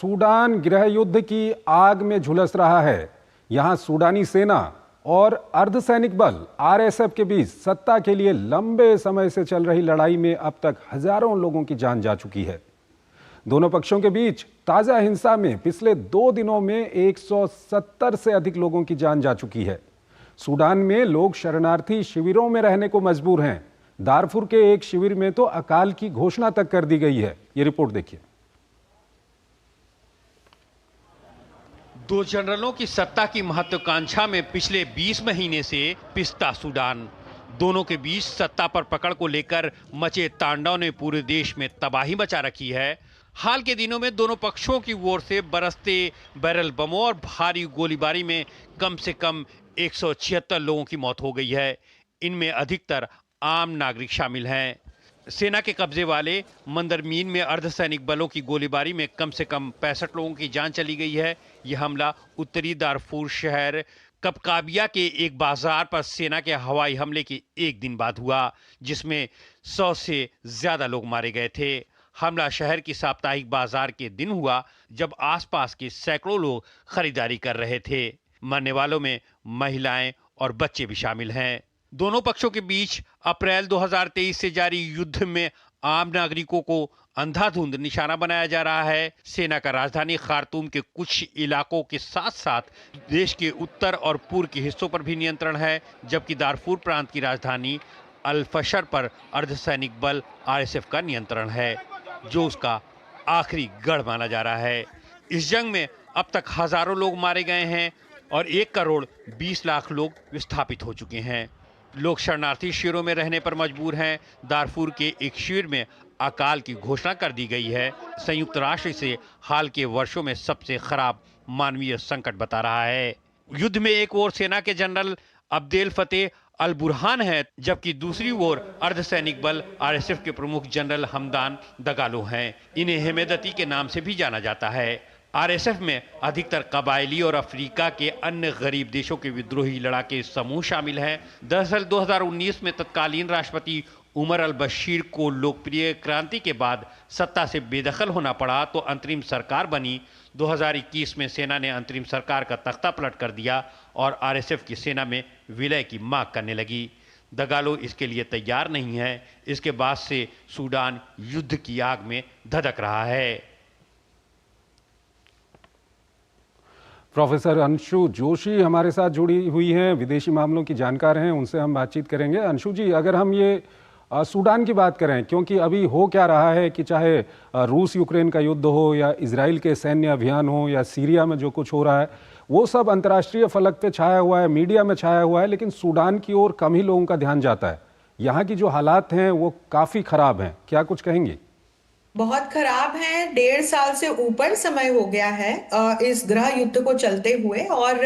Sudan गृह युद्ध की आग में झुलस रहा है। यहां सूडानी सेना और अर्धसैनिक बल आरएसएफ के बीच सत्ता के लिए लंबे समय से चल रही लड़ाई में अब तक हजारों लोगों की जान जा चुकी है। दोनों पक्षों के बीच ताजा हिंसा में पिछले 2 दिनों में 170 से अधिक लोगों की जान जा चुकी है। सूडान में लोग शरणार्थी शिविरों में रहने को मजबूर हैं। दारफुर के एक शिविर में तो अकाल की घोषणा तक कर दी गई है। ये रिपोर्ट देखिए। 2 जनरलों की सत्ता की महत्वाकांक्षा में पिछले 20 महीने से पिसता सूडान। दोनों के बीच सत्ता पर पकड़ को लेकर मचे तांडव ने पूरे देश में तबाही मचा रखी है। हाल के दिनों में दोनों पक्षों की ओर से बरसते बैरल बमों और भारी गोलीबारी में कम से कम 176 लोगों की मौत हो गई है। इनमें अधिकतर आम नागरिक शामिल हैं। सेना के कब्जे वाले मंदरमीन में अर्धसैनिक बलों की गोलीबारी में कम से कम 65 लोगों की जान चली गई है। यह हमला उत्तरी दारफुर शहर कपकाबिया के एक बाजार पर सेना के हवाई हमले के एक दिन बाद हुआ, जिसमें 100 से ज्यादा लोग मारे गए थे। हमला शहर की साप्ताहिक बाजार के दिन हुआ, जब आसपास के सैकड़ों लोग खरीदारी कर रहे थे। मरने वालों में महिलाएं और बच्चे भी शामिल हैं। दोनों पक्षों के बीच अप्रैल 2023 से जारी युद्ध में आम नागरिकों को अंधाधुंध निशाना बनाया जा रहा है। सेना का राजधानी खार्तूम के कुछ इलाकों के साथ साथ देश के उत्तर और पूर्व के हिस्सों पर भी नियंत्रण है, जबकि दारफुर प्रांत की राजधानी अल-फशर पर अर्धसैनिक बल आरएसएफ का नियंत्रण है, जो उसका आखिरी गढ़ माना जा रहा है। इस जंग में अब तक हजारों लोग मारे गए हैं और 1 करोड़ 20 लाख लोग विस्थापित हो चुके हैं। लोग शरणार्थी शिविरों में रहने पर मजबूर हैं। दारफुर के एक शिविर में अकाल की घोषणा कर दी गई है। संयुक्त राष्ट्र इसे हाल के वर्षों में सबसे खराब मानवीय संकट बता रहा है। युद्ध में एक ओर सेना के जनरल अब्देल फतेह अल बुरहान है, जबकि दूसरी ओर अर्धसैनिक बल आरएसएफ के प्रमुख जनरल हमदान दगालो हैं। इन्हें हेमेदती के नाम से भी जाना जाता है। आरएसएफ में अधिकतर कबायली और अफ्रीका के अन्य गरीब देशों के विद्रोही लड़ाके समूह शामिल हैं। दरअसल 2019 में तत्कालीन राष्ट्रपति उमर अल बशीर को लोकप्रिय क्रांति के बाद सत्ता से बेदखल होना पड़ा, तो अंतरिम सरकार बनी। 2021 में सेना ने अंतरिम सरकार का तख्ता पलट कर दिया और आरएसएफ की सेना में विलय की मांग करने लगी। दगालो इसके लिए तैयार नहीं है। इसके बाद से सूडान युद्ध की आग में धधक रहा है। प्रोफेसर अंशु जोशी हमारे साथ जुड़ी हुई हैं, विदेशी मामलों की जानकार हैं, उनसे हम बातचीत करेंगे। अंशु जी, अगर हम ये सूडान की बात करें, क्योंकि अभी हो क्या रहा है कि चाहे रूस यूक्रेन का युद्ध हो या इजराइल के सैन्य अभियान हो या सीरिया में जो कुछ हो रहा है, वो सब अंतर्राष्ट्रीय फलक पे छाया हुआ है, मीडिया में छाया हुआ है, लेकिन सूडान की ओर कम ही लोगों का ध्यान जाता है। यहाँ की जो हालात हैं वो काफ़ी ख़राब हैं, क्या कुछ कहेंगे? बहुत खराब है। 1.5 साल से ऊपर समय हो गया है इस गृह युद्ध को चलते हुए, और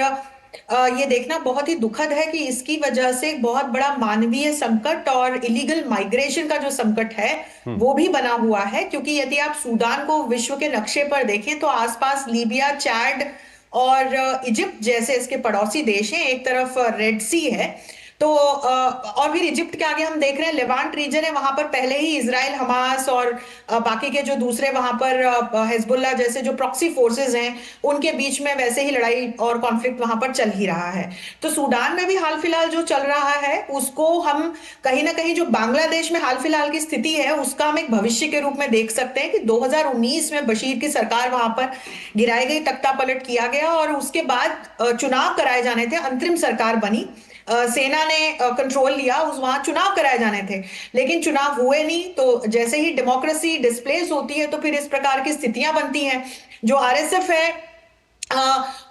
ये देखना बहुत ही दुखद है कि इसकी वजह से एक बहुत बड़ा मानवीय संकट और इलीगल माइग्रेशन का जो संकट है वो भी बना हुआ है। क्योंकि यदि आप सूडान को विश्व के नक्शे पर देखें तो आसपास लीबिया, चैड और इजिप्ट जैसे इसके पड़ोसी देश हैं। एक तरफ रेड सी है, तो और फिर इजिप्ट के आगे हम देख रहे हैं लेवांट रीजन है। वहां पर पहले ही इजराइल, हमास और बाकी के जो दूसरे वहां पर हिजबुल्लाह जैसे जो प्रॉक्सी फोर्सेस हैं, उनके बीच में वैसे ही लड़ाई और कॉन्फ्लिक्ट वहां पर चल ही रहा है। तो सूडान में भी हाल फिलहाल जो चल रहा है उसको हम कहीं ना कहीं, जो बांग्लादेश में हाल फिलहाल की स्थिति है, उसका हम एक भविष्य के रूप में देख सकते हैं कि 2019 में बशीर की सरकार वहां पर गिराई गई, तख्ता पलट किया गया और उसके बाद चुनाव कराए जाने थे। अंतरिम सरकार बनी, सेना ने कंट्रोल लिया, उस वहां चुनाव कराए जाने थे, लेकिन चुनाव हुए नहीं। तो जैसे ही डेमोक्रेसी डिस्प्लेस होती है तो फिर इस प्रकार की स्थितियां बनती हैं। जो आरएसएफ है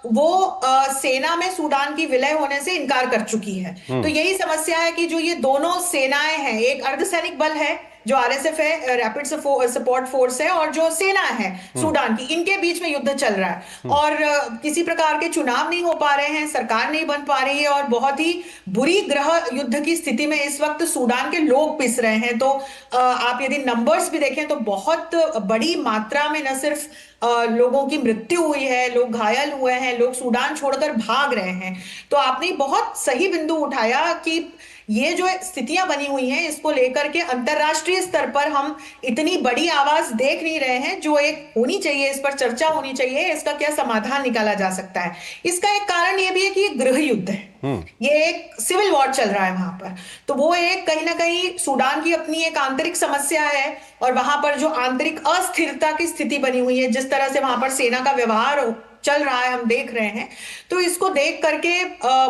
वो सेना में सूडान की विलय होने से इनकार कर चुकी है। तो यही समस्या है कि जो ये दोनों सेनाएं हैं, एक अर्धसैनिक बल है जो आरएसएफ है, रैपिड सपोर्ट फोर्स है, और जो सेना है सूडान की, इनके बीच में युद्ध चल रहा है और किसी प्रकार के चुनाव नहीं हो पा रहे हैं, सरकार नहीं बन पा रही है और बहुत ही बुरी गृह युद्ध की स्थिति में इस वक्त सूडान के लोग पिस रहे हैं। तो आप यदि नंबर्स भी देखें तो बहुत बड़ी मात्रा में न सिर्फ लोगों की मृत्यु हुई है, लोग घायल हुए हैं, लोग सूडान छोड़कर भाग रहे हैं। तो आपने बहुत सही बिंदु उठाया कि ये जो स्थितियां बनी हुई हैं इसको लेकर के अंतरराष्ट्रीय स्तर पर हम इतनी बड़ी आवाज देख नहीं रहे हैं, जो एक होनी चाहिए, इस पर चर्चा होनी चाहिए, इसका क्या समाधान निकाला जा सकता है। इसका एक कारण ये भी है कि ये गृह युद्ध है, ये एक सिविल वॉर चल रहा है वहां पर। तो वो एक कहीं ना कहीं सूडान की अपनी एक आंतरिक समस्या है, और वहां पर जो आंतरिक अस्थिरता की स्थिति बनी हुई है, जिस तरह से वहां पर सेना का व्यवहार चल रहा है, हम देख रहे हैं। तो इसको देख करके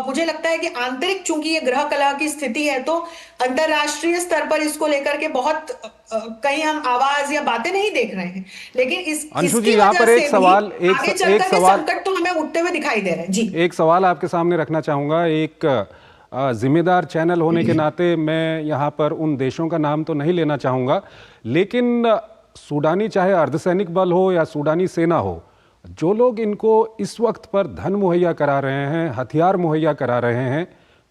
मुझे लगता है कि आंतरिक, चूंकि ये गृह कलह की स्थिति है, तो अंतरराष्ट्रीय स्तर पर इसको लेकर के बहुत कहीं हम आवाज या बातें नहीं देख रहे हैं, लेकिन अंशु जी, इसकी यहाँ वजह पर से एक सवाल भी आगे चल करके संकट तो हमें उठते हुए दिखाई दे रहे हैं। जी, एक सवाल आपके सामने रखना चाहूंगा। एक जिम्मेदार चैनल होने के नाते मैं यहाँ पर उन देशों का नाम तो नहीं लेना चाहूंगा, लेकिन सूडानी चाहे अर्धसैनिक बल हो या सूडानी सेना हो, जो लोग इनको इस वक्त पर धन मुहैया करा रहे हैं, हथियार मुहैया करा रहे हैं,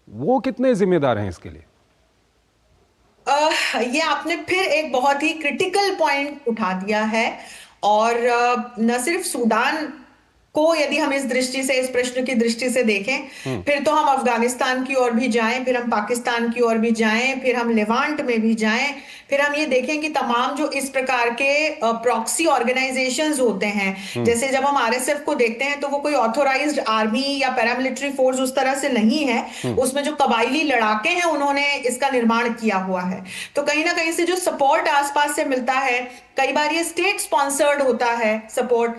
वो कितने जिम्मेदार हैं इसके लिए? ये आपने फिर एक बहुत ही क्रिटिकल पॉइंट उठा दिया है। और न सिर्फ सूडान को यदि हम इस दृष्टि से, इस प्रश्न की दृष्टि से देखें, फिर तो हम अफगानिस्तान की ओर भी जाएं, फिर हम पाकिस्तान की ओर भी जाएं, फिर हम लेवांट में भी जाएं, फिर हम ये देखें कि तमाम जो इस प्रकार के प्रॉक्सी ऑर्गेनाइजेशंस होते हैं, जैसे जब हम आरएसएफ को देखते हैं तो वो कोई ऑथोराइज्ड आर्मी या पैरामिलिट्री फोर्स उस तरह से नहीं है, उसमें जो कबायली लड़ाके हैं उन्होंने इसका निर्माण किया हुआ है। तो कहीं ना कहीं से जो सपोर्ट आसपास से मिलता है, कई बार ये स्टेट स्पॉन्सर्ड होता है सपोर्ट,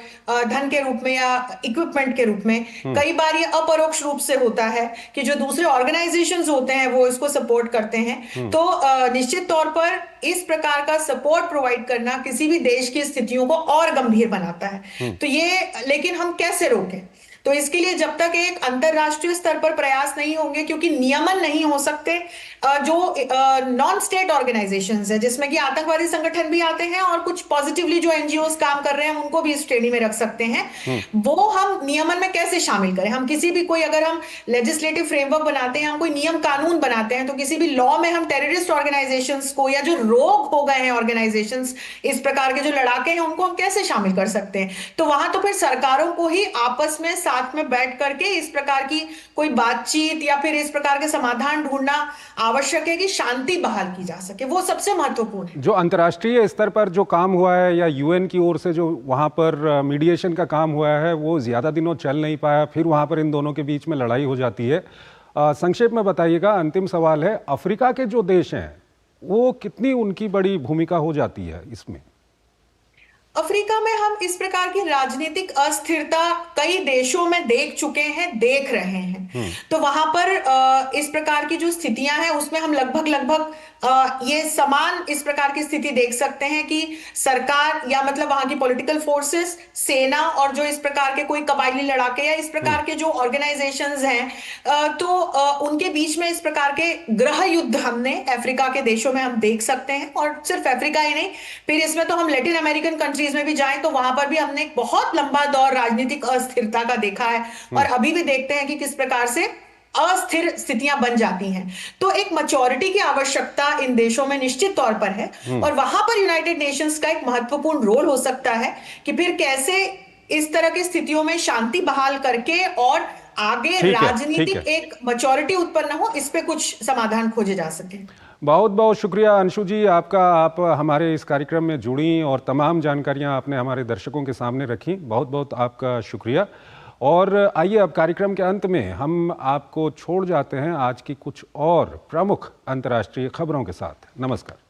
धन के रूप में या इक्विपमेंट के रूप में, कई बार ये अपरोक्ष रूप से होता है कि जो दूसरे ऑर्गेनाइजेशंस होते हैं वो इसको सपोर्ट करते हैं। तो निश्चित तौर पर इस प्रकार का सपोर्ट प्रोवाइड करना किसी भी देश की स्थितियों को और गंभीर बनाता है। तो ये, लेकिन हम कैसे रोकें? तो इसके लिए जब तक एक अंतरराष्ट्रीय स्तर पर प्रयास नहीं होंगे, क्योंकि नियमन नहीं हो सकते, जो नॉन स्टेट ऑर्गेनाइजेशंस है, जिसमें कि आतंकवादी संगठन भी आते हैं और कुछ पॉजिटिवली जो एनजीओस काम कर रहे हैं उनको भी इस श्रेणी में रख सकते हैं, वो हम नियमन में कैसे शामिल करें? हम किसी भी कोई, अगर हम लेजिस्लेटिव फ्रेमवर्क बनाते हैं, हम कोई नियम कानून बनाते हैं, तो किसी भी लॉ में हम टेररिस्ट ऑर्गेनाइजेशंस को, या जो रोग हो गए हैं ऑर्गेनाइजेशंस, इस प्रकार के जो लड़ाके हैं, उनको हम कैसे शामिल कर सकते हैं? तो वहां तो फिर सरकारों को ही आपस में साथ में बैठ करके इस प्रकार की कोई बातचीत या फिर इस प्रकार के समाधान ढूंढना आवश्यक है कि शांति बहाल की जा सके, वो सबसे महत्वपूर्ण है। जो अंतर्राष्ट्रीय स्तर पर जो काम हुआ है या यूएन की ओर से जो वहां पर मीडिएशन का काम हुआ है, वो ज्यादा दिनों चल नहीं पाया, फिर वहां पर इन दोनों के बीच में लड़ाई हो जाती है। संक्षेप में बताइएगा, अंतिम सवाल है, अफ्रीका के जो देश हैं वो कितनी उनकी बड़ी भूमिका हो जाती है इसमें? अफ्रीका में हम इस प्रकार की राजनीतिक अस्थिरता कई देशों में देख चुके हैं, देख रहे हैं। तो वहां पर इस प्रकार की जो स्थितियां हैं उसमें हम लगभग ये समान इस प्रकार की स्थिति देख सकते हैं कि सरकार, या मतलब वहां की पॉलिटिकल फोर्सेस, सेना, और जो इस प्रकार के कोई कबायली लड़ाके या इस प्रकार के जो ऑर्गेनाइजेशंस हैं, तो उनके बीच में इस प्रकार के गृह युद्ध हमने अफ्रीका के देशों में हम देख सकते हैं। और सिर्फ अफ्रीका ही नहीं, फिर इसमें तो हम लैटिन अमेरिकन कंट्रीज में भी जाएं तो वहां पर भी हमने एक बहुत लंबा दौर राजनीतिक अस्थिरता का देखा है, और अभी भी देखते हैं कि किस प्रकार से अस्थिर स्थितियां बन जाती हैं। तो एक मैच्योरिटी की आवश्यकता इन देशों में निश्चित तौर पर है, और वहां पर यूनाइटेड नेशंस का एक महत्वपूर्ण रोल हो सकता है कि फिर कैसे इस तरह की स्थितियों में शांति बहाल करके और आगे राजनीतिक एक मैच्योरिटी उत्पन्न हो, इस पे कुछ समाधान खोजे जा सके। बहुत बहुत शुक्रिया अंशु जी आपका, आप हमारे इस कार्यक्रम में जुड़ी और तमाम जानकारियां आपने हमारे दर्शकों के सामने रखी, बहुत बहुत आपका शुक्रिया। और आइए अब कार्यक्रम के अंत में हम आपको छोड़ जाते हैं आज की कुछ और प्रमुख अंतर्राष्ट्रीय खबरों के साथ। नमस्कार।